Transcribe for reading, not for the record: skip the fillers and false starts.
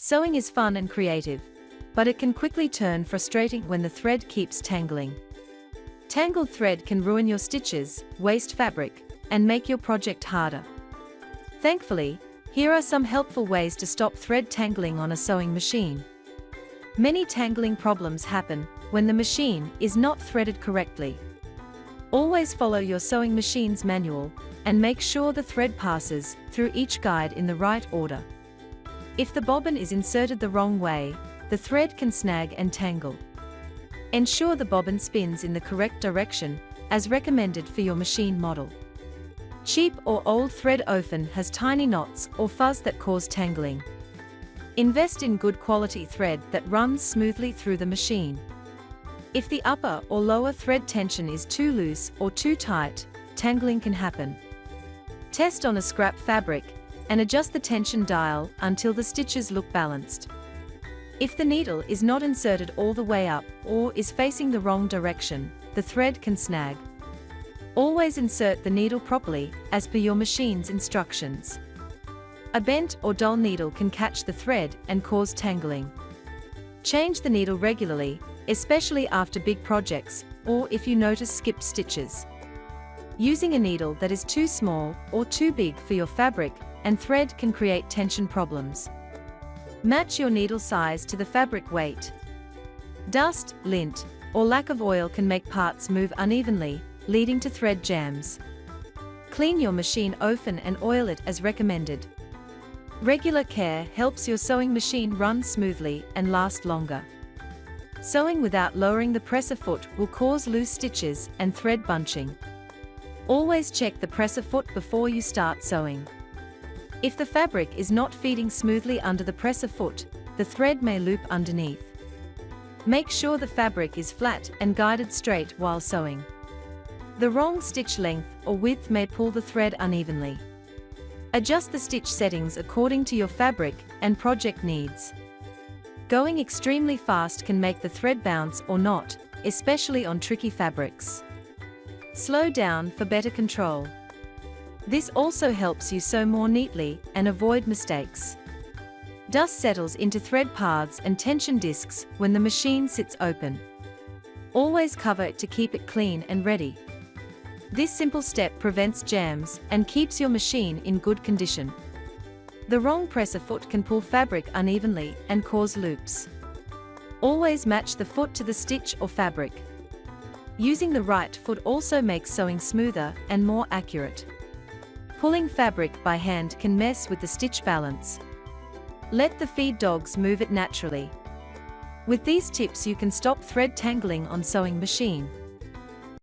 Sewing is fun and creative, but it can quickly turn frustrating when the thread keeps tangling. Tangled thread can ruin your stitches, waste fabric, and make your project harder. Thankfully, here are some helpful ways to stop thread tangling on a sewing machine. Many tangling problems happen when the machine is not threaded correctly. Always follow your sewing machine's manual and make sure the thread passes through each guide in the right order. If the bobbin is inserted the wrong way, the thread can snag and tangle. Ensure the bobbin spins in the correct direction, as recommended for your machine model. Cheap or old thread often has tiny knots or fuzz that cause tangling. Invest in good quality thread that runs smoothly through the machine. If the upper or lower thread tension is too loose or too tight, tangling can happen. Test on a scrap fabric and adjust the tension dial until the stitches look balanced. If the needle is not inserted all the way up or is facing the wrong direction, the thread can snag. Always insert the needle properly as per your machine's instructions. A bent or dull needle can catch the thread and cause tangling. Change the needle regularly, especially after big projects or if you notice skipped stitches. Using a needle that is too small or too big for your fabric and thread can create tension problems. Match your needle size to the fabric weight. Dust, lint, or lack of oil can make parts move unevenly, leading to thread jams. Clean your machine often and oil it as recommended. Regular care helps your sewing machine run smoothly and last longer. Sewing without lowering the presser foot will cause loose stitches and thread bunching. Always check the presser foot before you start sewing. If the fabric is not feeding smoothly under the presser foot, the thread may loop underneath. Make sure the fabric is flat and guided straight while sewing. The wrong stitch length or width may pull the thread unevenly. Adjust the stitch settings according to your fabric and project needs. Going extremely fast can make the thread bounce or knot, especially on tricky fabrics. Slow down for better control. This also helps you sew more neatly and avoid mistakes. Dust settles into thread paths and tension discs when the machine sits open. Always cover it to keep it clean and ready. This simple step prevents jams and keeps your machine in good condition. The wrong presser foot can pull fabric unevenly and cause loops. Always match the foot to the stitch or fabric. Using the right foot also makes sewing smoother and more accurate. Pulling fabric by hand can mess with the stitch balance. Let the feed dogs move it naturally. With these tips you can stop thread tangling on sewing machine.